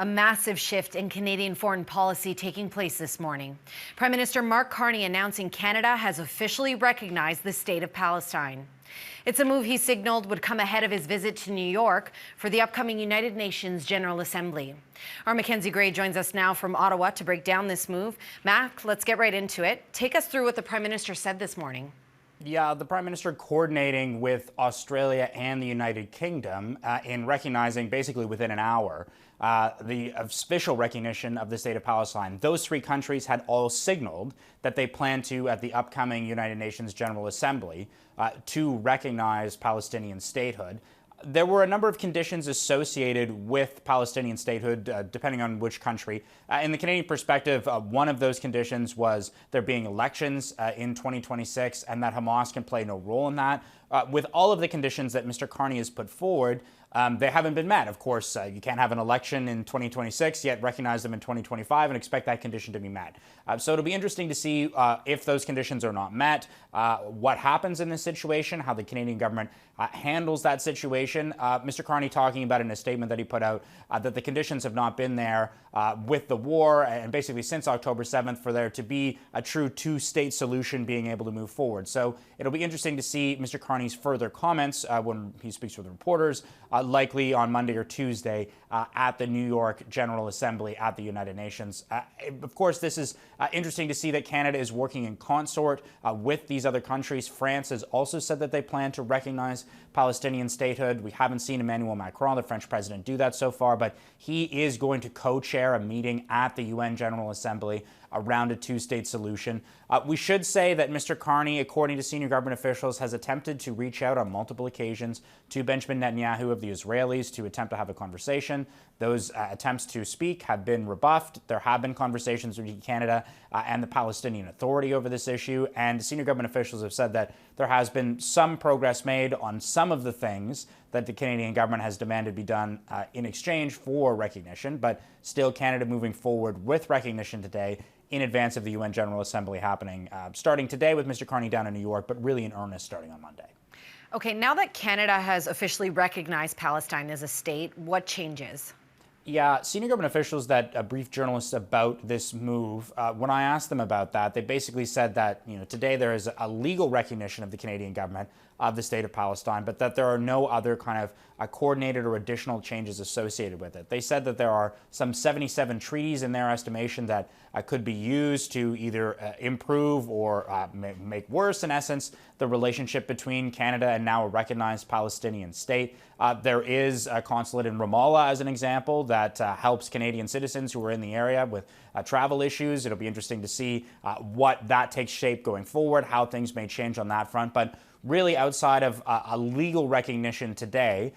A massive shift in Canadian foreign policy taking place this morning. Prime Minister Mark Carney announcing Canada has officially recognized the State of Palestine. It's a move he signaled would come ahead of his visit to New York for the upcoming United Nations General Assembly. Our Mackenzie Gray joins us now from Ottawa to break down this move. Mac, let's get right into it. Take us through what the Prime Minister said this morning. Yeah, the Prime Minister coordinating with Australia and the United Kingdom in recognizing basically within an hour the official recognition of the State of Palestine. Those three countries had all signaled that they plan to, at the upcoming United Nations General Assembly, to recognize Palestinian statehood. There were a number of conditions associated with Palestinian statehood, depending on which country. In the Canadian perspective, one of those conditions was there being elections in 2026 and that Hamas can play no role in that. With all of the conditions that Mr. Carney has put forward, they haven't been met. Of course, you can't have an election in 2026, yet recognize them in 2025 and expect that condition to be met. So it'll be interesting to see if those conditions are not met, what happens in this situation, how the Canadian government handles that situation. Mr. Carney talking about in a statement that he put out that the conditions have not been there with the war and basically since October 7th for there to be a true two-state solution being able to move forward. So it'll be interesting to see Mr. Carney's further comments when he speaks with reporters, likely on Monday or Tuesday at the New York General Assembly at the United Nations. Of course, this is interesting to see that Canada is working in consort with these other countries. France has also said that they plan to recognize Palestinian statehood. We haven't seen Emmanuel Macron, the French president, do that so far, but he is going to co-chair a meeting at the UN General Assembly around a two-state solution. We should say that Mr. Carney, according to senior government officials, has attempted to reach out on multiple occasions to Benjamin Netanyahu of the Israelis to attempt to have a conversation. Those attempts to speak have been rebuffed. There have been conversations between Canada and the Palestinian Authority over this issue, and senior government officials have said that there has been some progress made on some of the things that the Canadian government has demanded be done in exchange for recognition, but still Canada moving forward with recognition today in advance of the UN General Assembly happening, starting today with Mr. Carney down in New York, but really in earnest starting on Monday. Okay, now that Canada has officially recognized Palestine as a state, what changes? Yeah, senior government officials that briefed journalists about this move, when I asked them about that, they basically said that today there is a legal recognition of the Canadian government of the State of Palestine, but that there are no other kind of coordinated or additional changes associated with it. They said that there are some 77 treaties in their estimation that could be used to either improve or make worse, in essence, the relationship between Canada and now a recognized Palestinian state. There is a consulate in Ramallah, as an example, that helps Canadian citizens who are in the area with travel issues. It'll be interesting to see what that takes shape going forward, how things may change on that front. But really, outside of a legal recognition today,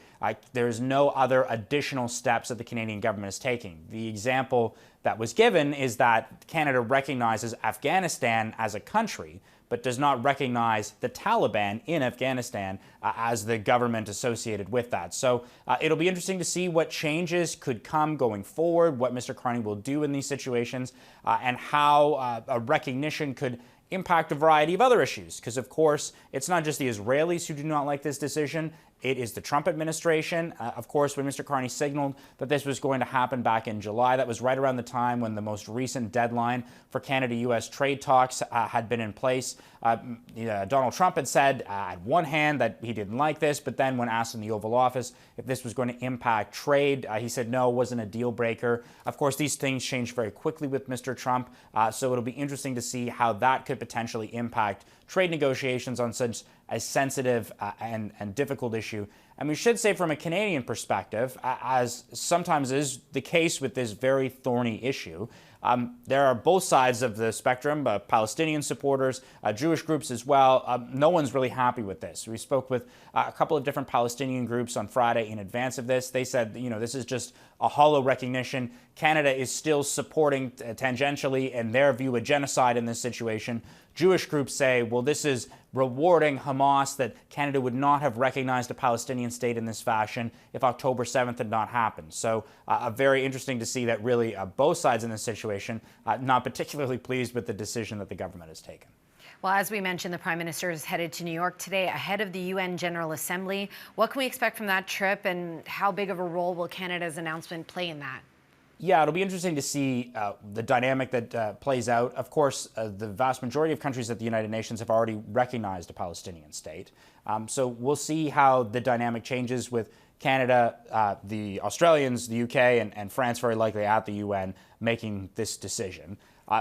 there's no other additional steps that the Canadian government is taking. The example that was given is that Canada recognizes Afghanistan as a country, but does not recognize the Taliban in Afghanistan as the government associated with that. So it'll be interesting to see what changes could come going forward, what Mr. Carney will do in these situations, and how a recognition could impact a variety of other issues. Because, of course, it's not just the Israelis who do not like this decision. It is the Trump administration. Of course, when Mr. Carney signaled that this was going to happen back in July, that was right around the time when the most recent deadline for Canada-U.S. trade talks had been in place. Donald Trump had said at one hand that he didn't like this, but then when asked in the Oval Office if this was going to impact trade, he said no, it wasn't a deal breaker. Of course, these things change very quickly with Mr. Trump, so it'll be interesting to see how that could potentially impact trade negotiations on such a sensitive and difficult issue. And we should say from a Canadian perspective, as sometimes is the case with this very thorny issue, there are both sides of the spectrum, Palestinian supporters, Jewish groups as well. No one's really happy with this. We spoke with a couple of different Palestinian groups on Friday in advance of this. They said, this is just a hollow recognition. Canada is still supporting tangentially, in their view, a genocide in this situation. Jewish groups say, well, this is rewarding Hamas, that Canada would not have recognized a Palestinian state in this fashion if October 7th had not happened. So very interesting to see that really both sides in this situation not particularly pleased with the decision that the government has taken. Well, as we mentioned, the Prime Minister is headed to New York today ahead of the UN General Assembly. What can we expect from that trip, and how big of a role will Canada's announcement play in that? Yeah, it'll be interesting to see the dynamic that plays out. Of course, the vast majority of countries at the United Nations have already recognized a Palestinian state. So we'll see how the dynamic changes with Canada, the Australians, the UK, and France very likely at the UN making this decision.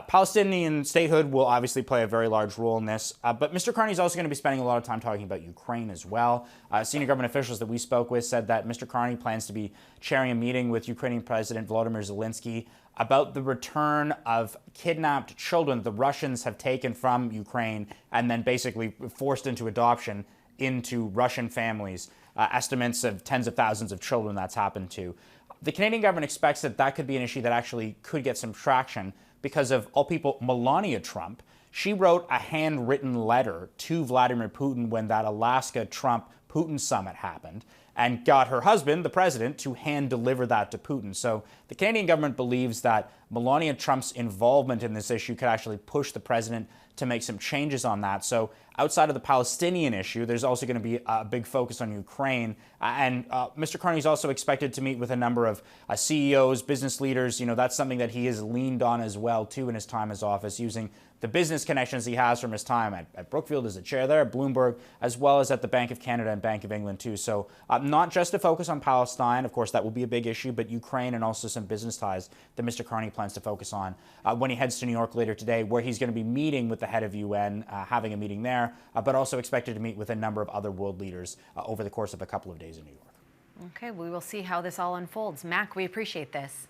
Palestinian statehood will obviously play a very large role in this, but Mr. Carney is also going to be spending a lot of time talking about Ukraine as well. Senior government officials that we spoke with said that Mr. Carney plans to be chairing a meeting with Ukrainian President Volodymyr Zelensky about the return of kidnapped children the Russians have taken from Ukraine and then basically forced into adoption into Russian families. Estimates of tens of thousands of children that's happened to. The Canadian government expects that that could be an issue that actually could get some traction because of, all people, Melania Trump. She wrote a handwritten letter to Vladimir Putin when that Alaska Trump-Putin summit happened and got her husband, the president, to hand deliver that to Putin. So the Canadian government believes that Melania Trump's involvement in this issue could actually push the president to make some changes on that. So outside of the Palestinian issue, there's also going to be a big focus on Ukraine. And Mr. Carney is also expected to meet with a number of CEOs, business leaders. You know, that's something that he has leaned on as well, too, in his time as office, using the business connections he has from his time at Brookfield as a chair there, at Bloomberg, as well as at the Bank of Canada and Bank of England, too. So not just to focus on Palestine, of course, that will be a big issue, but Ukraine and also some business ties that Mr. Carney plans to focus on when he heads to New York later today, where he's going to be meeting with the head of UN, having a meeting there, but also expected to meet with a number of other world leaders over the course of a couple of days in New York. Okay, we will see how this all unfolds. Mac, we appreciate this.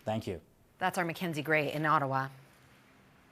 Thank you. That's our Mackenzie Gray in Ottawa.